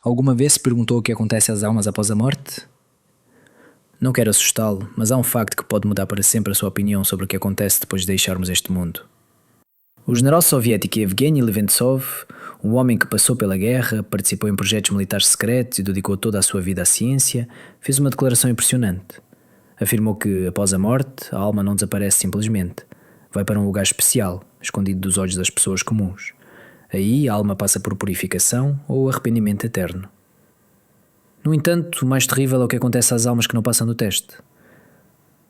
Alguma vez se perguntou o que acontece às almas após a morte? Não quero assustá-lo, mas há um facto que pode mudar para sempre a sua opinião sobre o que acontece depois de deixarmos este mundo. O general soviético Evgeny Leventsov, um homem que passou pela guerra, participou em projetos militares secretos e dedicou toda a sua vida à ciência, fez uma declaração impressionante. Afirmou que, após a morte, a alma não desaparece simplesmente. Vai para um lugar especial, escondido dos olhos das pessoas comuns. Aí a alma passa por purificação ou arrependimento eterno. No entanto, o mais terrível é o que acontece às almas que não passam do teste.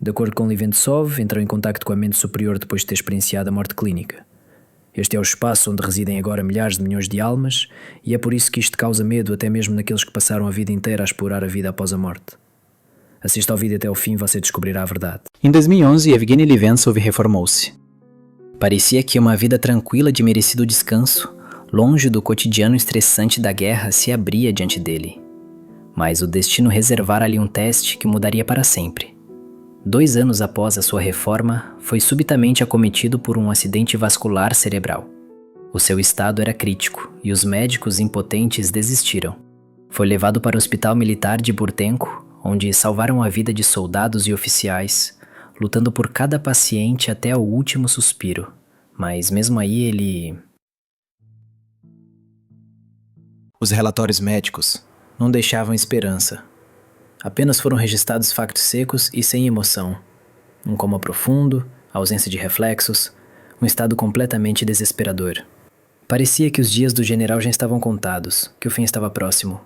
De acordo com Leventsov, entrou em contacto com a mente superior depois de ter experienciado a morte clínica. Este é o espaço onde residem agora milhares de milhões de almas, e é por isso que isto causa medo até mesmo naqueles que passaram a vida inteira a explorar a vida após a morte. Assista ao vídeo até o fim e você descobrirá a verdade. Em 2011, Evgeny Leventsov reformou-se. Parecia que uma vida tranquila de merecido descanso, longe do cotidiano estressante da guerra, se abria diante dele. Mas o destino reservara-lhe um teste que mudaria para sempre. 2 anos após a sua reforma, foi subitamente acometido por um acidente vascular cerebral. O seu estado era crítico e os médicos impotentes desistiram. Foi levado para o Hospital Militar de Burtenko, onde salvaram a vida de soldados e oficiais, lutando por cada paciente até o último suspiro. Mas mesmo aí ele... Os relatórios médicos não deixavam esperança. Apenas foram registrados factos secos e sem emoção. Um coma profundo, ausência de reflexos, um estado completamente desesperador. Parecia que os dias do general já estavam contados, que o fim estava próximo.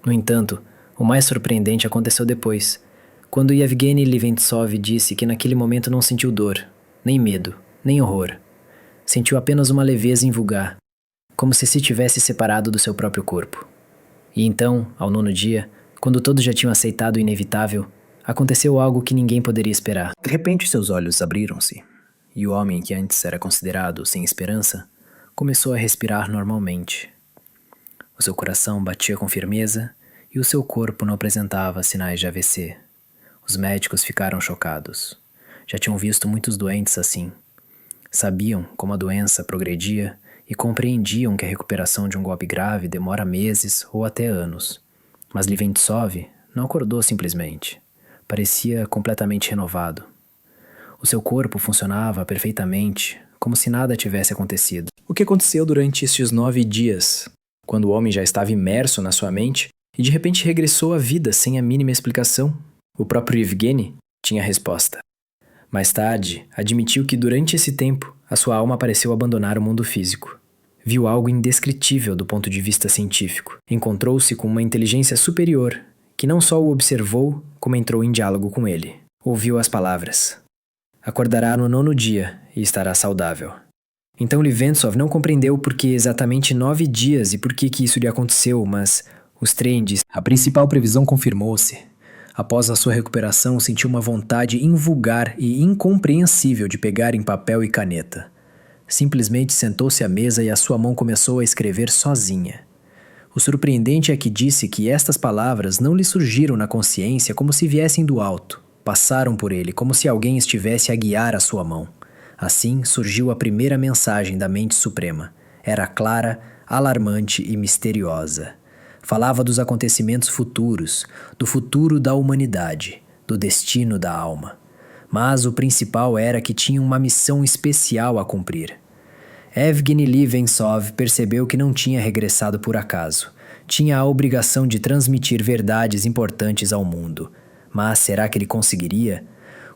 No entanto, o mais surpreendente aconteceu depois, quando Yevgeny Leventsov disse que naquele momento não sentiu dor, nem medo, nem horror. Sentiu apenas uma leveza invulgar, como se tivesse separado do seu próprio corpo. E então, ao 9º dia, quando todos já tinham aceitado o inevitável, aconteceu algo que ninguém poderia esperar. De repente seus olhos abriram-se, e o homem que antes era considerado sem esperança, começou a respirar normalmente. O seu coração batia com firmeza e o seu corpo não apresentava sinais de AVC. Os médicos ficaram chocados. Já tinham visto muitos doentes assim. Sabiam como a doença progredia e compreendiam que a recuperação de um golpe grave demora meses ou até anos. Mas Leventsov não acordou simplesmente. Parecia completamente renovado. O seu corpo funcionava perfeitamente, como se nada tivesse acontecido. O que aconteceu durante estes 9 dias, quando o homem já estava imerso na sua mente e de repente regressou à vida sem a mínima explicação? O próprio Evgeny tinha a resposta. Mais tarde, admitiu que durante esse tempo, a sua alma pareceu abandonar o mundo físico. Viu algo indescritível do ponto de vista científico. Encontrou-se com uma inteligência superior, que não só o observou, como entrou em diálogo com ele. Ouviu as palavras. Acordará no 9º dia e estará saudável. Então Leventsov não compreendeu por que exatamente 9 dias e por que isso lhe aconteceu, mas os trends, a principal previsão confirmou-se. Após a sua recuperação, sentiu uma vontade invulgar e incompreensível de pegar em papel e caneta. Simplesmente sentou-se à mesa e a sua mão começou a escrever sozinha. O surpreendente é que disse que estas palavras não lhe surgiram na consciência como se viessem do alto. Passaram por ele como se alguém estivesse a guiar a sua mão. Assim surgiu a primeira mensagem da mente suprema. Era clara, alarmante e misteriosa. Falava dos acontecimentos futuros, do futuro da humanidade, do destino da alma. Mas o principal era que tinha uma missão especial a cumprir. Evgeny Leventsov percebeu que não tinha regressado por acaso. Tinha a obrigação de transmitir verdades importantes ao mundo. Mas será que ele conseguiria?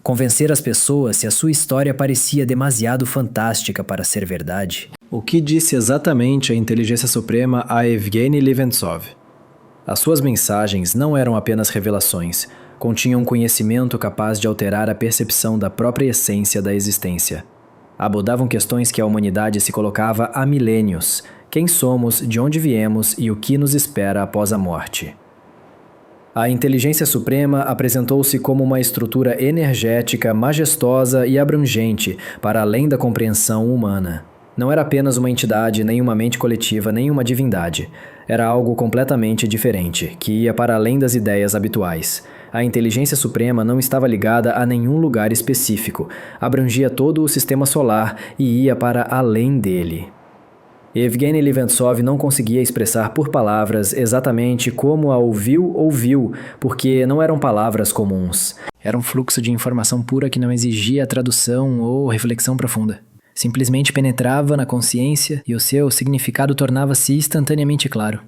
Convencer as pessoas se a sua história parecia demasiado fantástica para ser verdade? O que disse exatamente a inteligência suprema a Evgeny Leventsov? As suas mensagens não eram apenas revelações, continham um conhecimento capaz de alterar a percepção da própria essência da existência. Abordavam questões que a humanidade se colocava há milênios: quem somos, de onde viemos e o que nos espera após a morte. A inteligência suprema apresentou-se como uma estrutura energética, majestosa e abrangente, para além da compreensão humana. Não era apenas uma entidade, nem uma mente coletiva, nem uma divindade. Era algo completamente diferente, que ia para além das ideias habituais. A inteligência suprema não estava ligada a nenhum lugar específico, abrangia todo o sistema solar e ia para além dele. Evgeny Leventsov não conseguia expressar por palavras exatamente como a ouviu, porque não eram palavras comuns. Era um fluxo de informação pura que não exigia tradução ou reflexão profunda. Simplesmente penetrava na consciência e o seu significado tornava-se instantaneamente claro.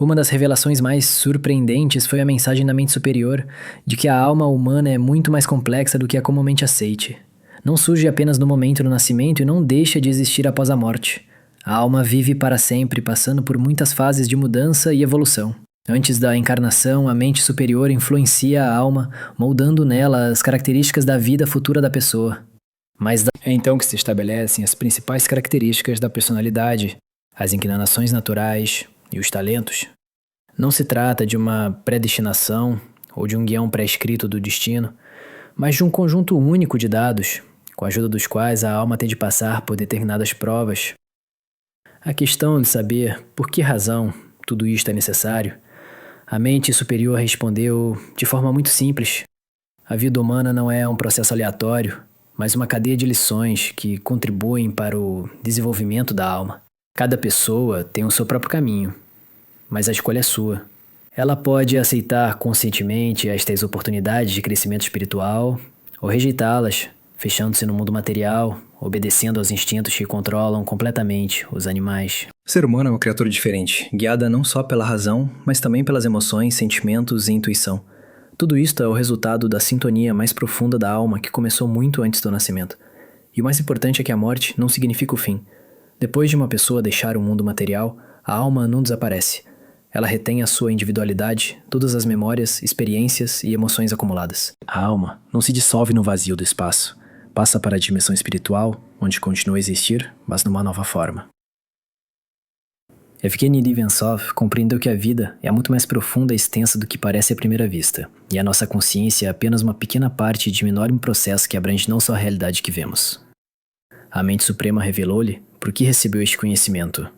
Uma das revelações mais surpreendentes foi a mensagem da mente superior de que a alma humana é muito mais complexa do que é comumente aceite. Não surge apenas no momento do nascimento e não deixa de existir após a morte. A alma vive para sempre, passando por muitas fases de mudança e evolução. Antes da encarnação, a mente superior influencia a alma, moldando nela as características da vida futura da pessoa. É então que se estabelecem as principais características da personalidade, as inclinações naturais e os talentos. Não se trata de uma predestinação ou de um guião pré-escrito do destino, mas de um conjunto único de dados, com a ajuda dos quais a alma tem de passar por determinadas provas. A questão de saber por que razão tudo isto é necessário, a mente superior respondeu de forma muito simples. A vida humana não é um processo aleatório, mas uma cadeia de lições que contribuem para o desenvolvimento da alma. Cada pessoa tem o seu próprio caminho, mas a escolha é sua. Ela pode aceitar conscientemente estas oportunidades de crescimento espiritual ou rejeitá-las, fechando-se no mundo material, obedecendo aos instintos que controlam completamente os animais. O ser humano é uma criatura diferente, guiada não só pela razão, mas também pelas emoções, sentimentos e intuição. Tudo isto é o resultado da sintonia mais profunda da alma que começou muito antes do nascimento. E o mais importante é que a morte não significa o fim. Depois de uma pessoa deixar o mundo material, a alma não desaparece. Ela retém a sua individualidade, todas as memórias, experiências e emoções acumuladas. A alma não se dissolve no vazio do espaço. Passa para a dimensão espiritual, onde continua a existir, mas numa nova forma. Evgeny Leventsov compreendeu que a vida é muito mais profunda e extensa do que parece à primeira vista, e a nossa consciência é apenas uma pequena parte de um enorme processo que abrange não só a realidade que vemos. A mente suprema revelou-lhe por que recebeu este conhecimento.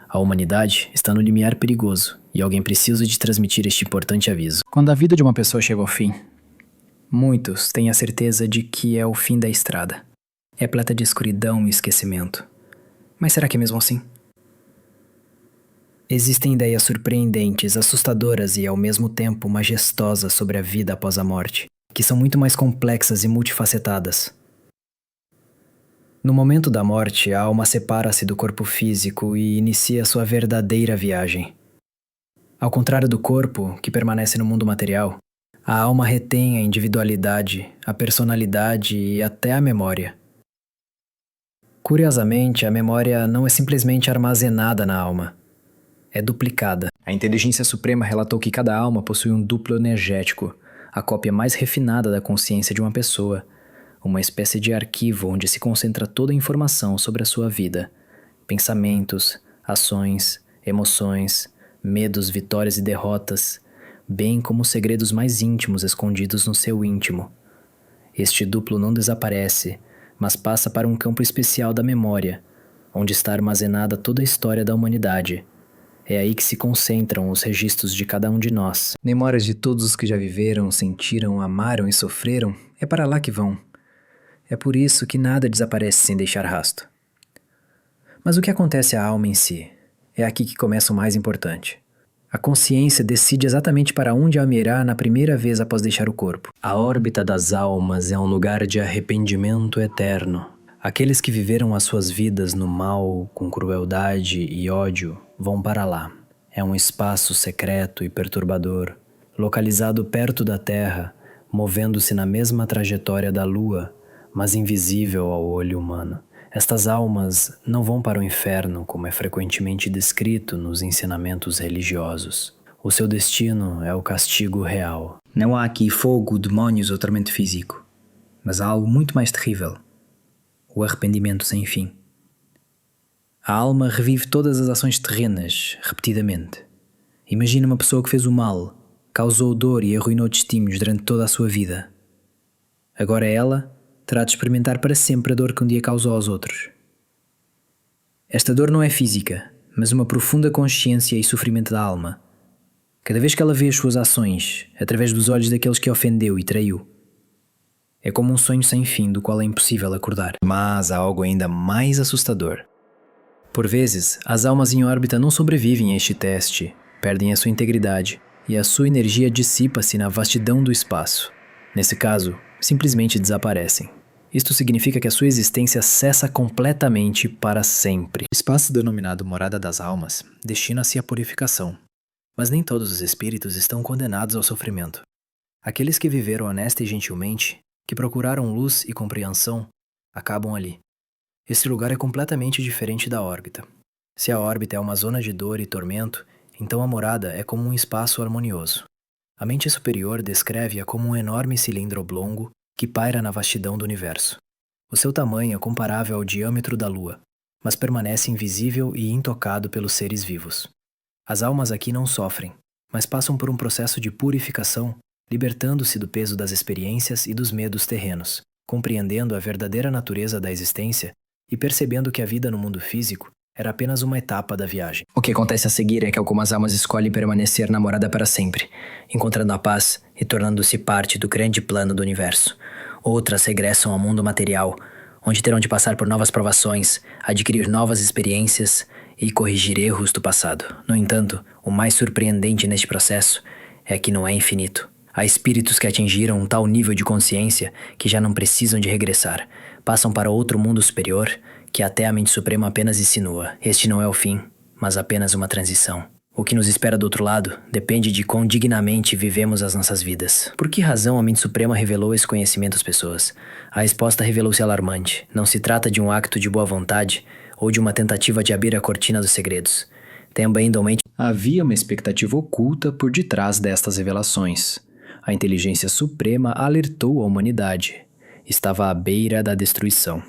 A humanidade está no limiar perigoso, e alguém precisa de transmitir este importante aviso. Quando a vida de uma pessoa chega ao fim, muitos têm a certeza de que é o fim da estrada. É pleta de escuridão e esquecimento. Mas será que é mesmo assim? Existem ideias surpreendentes, assustadoras e, ao mesmo tempo, majestosas sobre a vida após a morte, que são muito mais complexas e multifacetadas. No momento da morte, a alma separa-se do corpo físico e inicia sua verdadeira viagem. Ao contrário do corpo, que permanece no mundo material, a alma retém a individualidade, a personalidade e até a memória. Curiosamente, a memória não é simplesmente armazenada na alma. É duplicada. A inteligência suprema relatou que cada alma possui um duplo energético, a cópia mais refinada da consciência de uma pessoa, uma espécie de arquivo onde se concentra toda a informação sobre a sua vida, pensamentos, ações, emoções, medos, vitórias e derrotas, bem como os segredos mais íntimos escondidos no seu íntimo. Este duplo não desaparece, mas passa para um campo especial da memória, onde está armazenada toda a história da humanidade. É aí que se concentram os registros de cada um de nós. Memórias de todos os que já viveram, sentiram, amaram e sofreram, é para lá que vão. É por isso que nada desaparece sem deixar rastro. Mas o que acontece à alma em si? É aqui que começa o mais importante. A consciência decide exatamente para onde a mirar na primeira vez após deixar o corpo. A órbita das almas é um lugar de arrependimento eterno. Aqueles que viveram as suas vidas no mal, com crueldade e ódio, vão para lá. É um espaço secreto e perturbador, localizado perto da Terra, movendo-se na mesma trajetória da Lua, mas invisível ao olho humano. Estas almas não vão para o inferno, como é frequentemente descrito nos ensinamentos religiosos. O seu destino é o castigo real. Não há aqui fogo, demônios ou tormento físico, mas há algo muito mais terrível: o arrependimento sem fim. A alma revive todas as ações terrenas, repetidamente. Imagina uma pessoa que fez o mal, causou dor e arruinou destinos durante toda a sua vida. Agora ela terá de experimentar para sempre a dor que um dia causou aos outros. Esta dor não é física, mas uma profunda consciência e sofrimento da alma. Cada vez que ela vê as suas ações, através dos olhos daqueles que ofendeu e traiu, é como um sonho sem fim do qual é impossível acordar. Mas há algo ainda mais assustador. Por vezes, as almas em órbita não sobrevivem a este teste, perdem a sua integridade e a sua energia dissipa-se na vastidão do espaço. Nesse caso, simplesmente desaparecem. Isto significa que a sua existência cessa completamente para sempre. O espaço denominado morada das almas destina-se à purificação. Mas nem todos os espíritos estão condenados ao sofrimento. Aqueles que viveram honesta e gentilmente, que procuraram luz e compreensão, acabam ali. Este lugar é completamente diferente da órbita. Se a órbita é uma zona de dor e tormento, então a morada é como um espaço harmonioso. A mente superior descreve-a como um enorme cilindro oblongo que paira na vastidão do universo. O seu tamanho é comparável ao diâmetro da Lua, mas permanece invisível e intocado pelos seres vivos. As almas aqui não sofrem, mas passam por um processo de purificação, libertando-se do peso das experiências e dos medos terrenos, compreendendo a verdadeira natureza da existência e percebendo que a vida no mundo físico era apenas uma etapa da viagem. O que acontece a seguir é que algumas almas escolhem permanecer na morada para sempre, encontrando a paz e tornando-se parte do grande plano do universo. Outras regressam ao mundo material, onde terão de passar por novas provações, adquirir novas experiências e corrigir erros do passado. No entanto, o mais surpreendente neste processo é que não é infinito. Há espíritos que atingiram um tal nível de consciência que já não precisam de regressar, passam para outro mundo superior que até a mente suprema apenas insinua. Este não é o fim, mas apenas uma transição. O que nos espera do outro lado depende de quão dignamente vivemos as nossas vidas. Por que razão a mente suprema revelou esse conhecimento às pessoas? A resposta revelou-se alarmante. Não se trata de um acto de boa vontade ou de uma tentativa de abrir a cortina dos segredos. Também havia uma expectativa oculta por detrás destas revelações. A inteligência suprema alertou a humanidade. Estava à beira da destruição.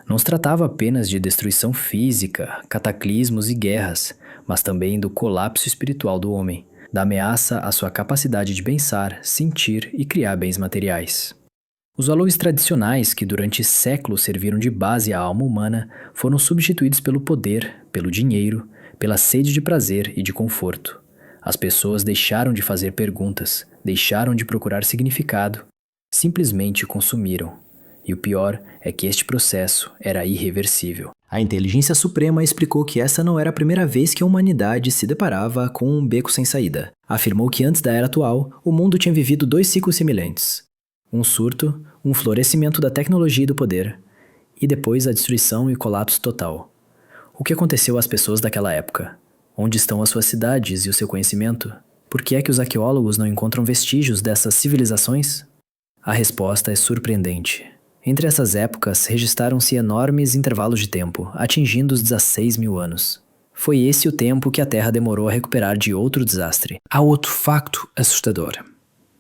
Não se tratava apenas de destruição física, cataclismos e guerras, mas também do colapso espiritual do homem, da ameaça à sua capacidade de pensar, sentir e criar bens materiais. Os valores tradicionais que durante séculos serviram de base à alma humana foram substituídos pelo poder, pelo dinheiro, pela sede de prazer e de conforto. As pessoas deixaram de fazer perguntas, deixaram de procurar significado, simplesmente consumiram. E o pior é que este processo era irreversível. A inteligência suprema explicou que essa não era a primeira vez que a humanidade se deparava com um beco sem saída. Afirmou que antes da era atual, o mundo tinha vivido 2 ciclos semelhantes. Um surto, um florescimento da tecnologia e do poder, e depois a destruição e colapso total. O que aconteceu às pessoas daquela época? Onde estão as suas cidades e o seu conhecimento? Por que é que os arqueólogos não encontram vestígios dessas civilizações? A resposta é surpreendente. Entre essas épocas, registaram-se enormes intervalos de tempo, atingindo os 16.000 anos. Foi esse o tempo que a Terra demorou a recuperar de outro desastre. Há outro facto assustador.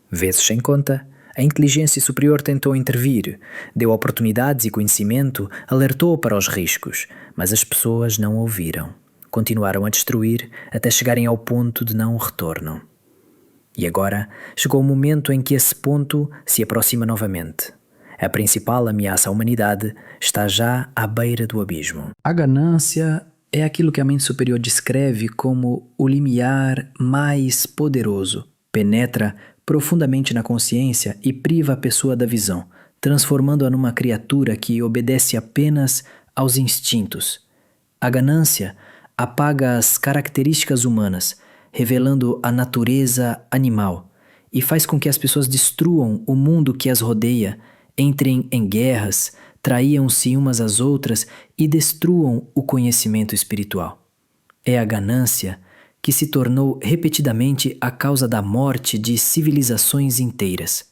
Vezes sem conta, a inteligência superior tentou intervir, deu oportunidades e conhecimento, alertou para os riscos, mas as pessoas não ouviram. Continuaram a destruir até chegarem ao ponto de não retorno. E agora chegou o momento em que esse ponto se aproxima novamente. A principal ameaça à humanidade está já à beira do abismo. A ganância é aquilo que a mente superior descreve como o limiar mais poderoso. Penetra profundamente na consciência e priva a pessoa da visão, transformando-a numa criatura que obedece apenas aos instintos. A ganância apaga as características humanas, revelando a natureza animal, e faz com que as pessoas destruam o mundo que as rodeia, entrem em guerras, traiam-se umas às outras e destruam o conhecimento espiritual. É a ganância que se tornou repetidamente a causa da morte de civilizações inteiras.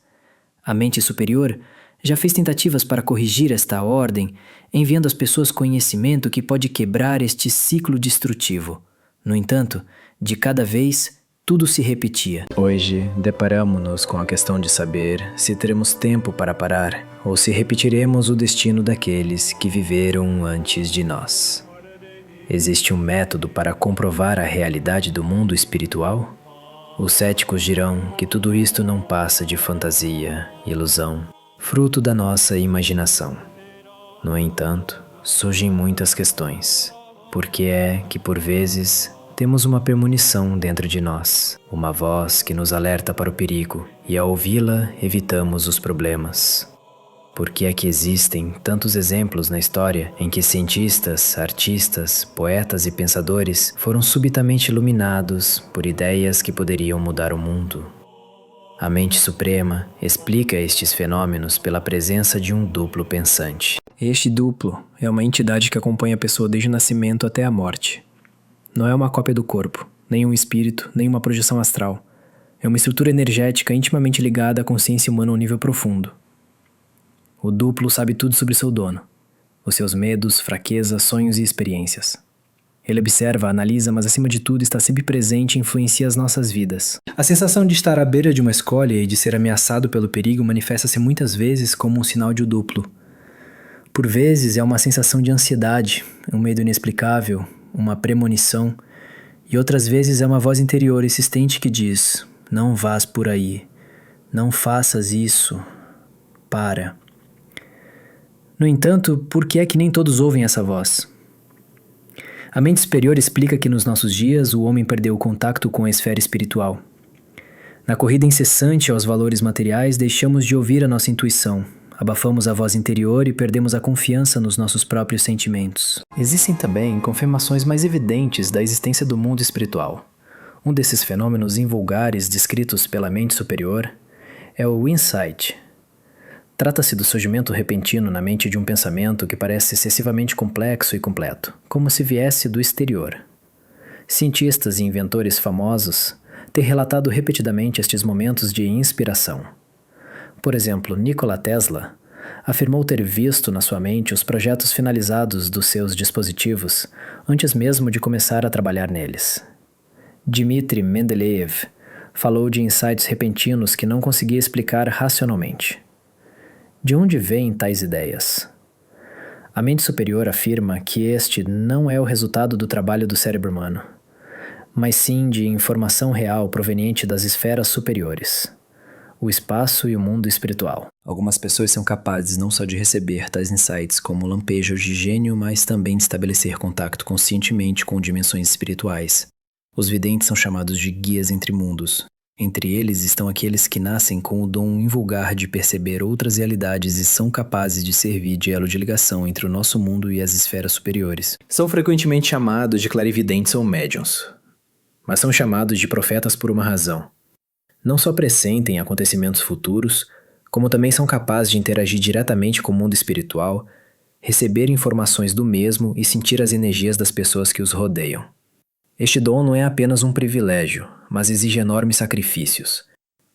A mente superior já fez tentativas para corrigir esta ordem, enviando às pessoas conhecimento que pode quebrar este ciclo destrutivo. No entanto, de cada vez, tudo se repetia. Hoje, deparamo-nos com a questão de saber se teremos tempo para parar ou se repetiremos o destino daqueles que viveram antes de nós. Existe um método para comprovar a realidade do mundo espiritual? Os céticos dirão que tudo isto não passa de fantasia, ilusão, fruto da nossa imaginação. No entanto, surgem muitas questões. Por que é que, por vezes, temos uma premonição dentro de nós, uma voz que nos alerta para o perigo, e ao ouvi-la, evitamos os problemas? Por que é que existem tantos exemplos na história em que cientistas, artistas, poetas e pensadores foram subitamente iluminados por ideias que poderiam mudar o mundo? A mente suprema explica estes fenômenos pela presença de um duplo pensante. Este duplo é uma entidade que acompanha a pessoa desde o nascimento até a morte. Não é uma cópia do corpo, nem um espírito, nem uma projeção astral. É uma estrutura energética intimamente ligada à consciência humana a um nível profundo. O duplo sabe tudo sobre seu dono, os seus medos, fraquezas, sonhos e experiências. Ele observa, analisa, mas acima de tudo está sempre presente e influencia as nossas vidas. A sensação de estar à beira de uma escolha e de ser ameaçado pelo perigo manifesta-se muitas vezes como um sinal de duplo. Por vezes é uma sensação de ansiedade, um medo inexplicável, uma premonição, e outras vezes é uma voz interior insistente que diz: não vás por aí, não faças isso, para. No entanto, por que é que nem todos ouvem essa voz? A mente superior explica que nos nossos dias o homem perdeu o contato com a esfera espiritual. Na corrida incessante aos valores materiais, deixamos de ouvir a nossa intuição, abafamos a voz interior e perdemos a confiança nos nossos próprios sentimentos. Existem também confirmações mais evidentes da existência do mundo espiritual. Um desses fenômenos invulgares descritos pela mente superior é o insight. Trata-se do surgimento repentino na mente de um pensamento que parece excessivamente complexo e completo, como se viesse do exterior. Cientistas e inventores famosos têm relatado repetidamente estes momentos de inspiração. Por exemplo, Nikola Tesla afirmou ter visto na sua mente os projetos finalizados dos seus dispositivos antes mesmo de começar a trabalhar neles. Dmitri Mendeleev falou de insights repentinos que não conseguia explicar racionalmente. De onde vêm tais ideias? A mente superior afirma que este não é o resultado do trabalho do cérebro humano, mas sim de informação real proveniente das esferas superiores, o espaço e o mundo espiritual. Algumas pessoas são capazes não só de receber tais insights como lampejos de gênio, mas também de estabelecer contato conscientemente com dimensões espirituais. Os videntes são chamados de guias entre mundos. Entre eles estão aqueles que nascem com o dom invulgar de perceber outras realidades e são capazes de servir de elo de ligação entre o nosso mundo e as esferas superiores. São frequentemente chamados de clarividentes ou médiuns, mas são chamados de profetas por uma razão. Não só pressentem acontecimentos futuros, como também são capazes de interagir diretamente com o mundo espiritual, receber informações do mesmo e sentir as energias das pessoas que os rodeiam. Este dom não é apenas um privilégio, mas exige enormes sacrifícios.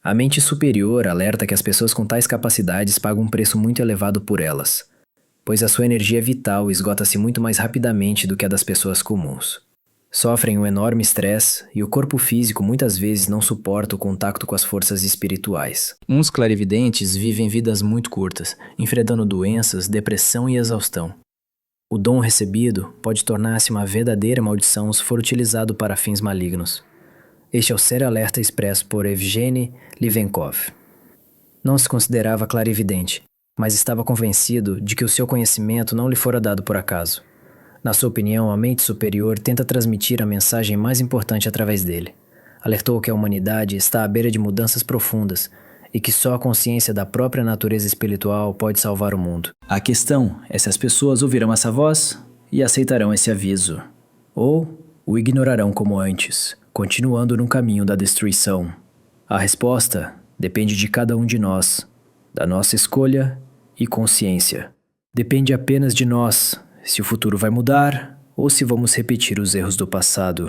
A mente superior alerta que as pessoas com tais capacidades pagam um preço muito elevado por elas, pois a sua energia vital esgota-se muito mais rapidamente do que a das pessoas comuns. Sofrem um enorme estresse e o corpo físico muitas vezes não suporta o contato com as forças espirituais. Uns clarividentes vivem vidas muito curtas, enfrentando doenças, depressão e exaustão. O dom recebido pode tornar-se uma verdadeira maldição se for utilizado para fins malignos. Este é o sério alerta expresso por Evgeny Livenkov. Não se considerava clarividente, mas estava convencido de que o seu conhecimento não lhe fora dado por acaso. Na sua opinião, a mente superior tenta transmitir a mensagem mais importante através dele. Alertou que a humanidade está à beira de mudanças profundas e que só a consciência da própria natureza espiritual pode salvar o mundo. A questão é se as pessoas ouvirão essa voz e aceitarão esse aviso, ou o ignorarão como antes, continuando no caminho da destruição. A resposta depende de cada um de nós, da nossa escolha e consciência. Depende apenas de nós se o futuro vai mudar ou se vamos repetir os erros do passado.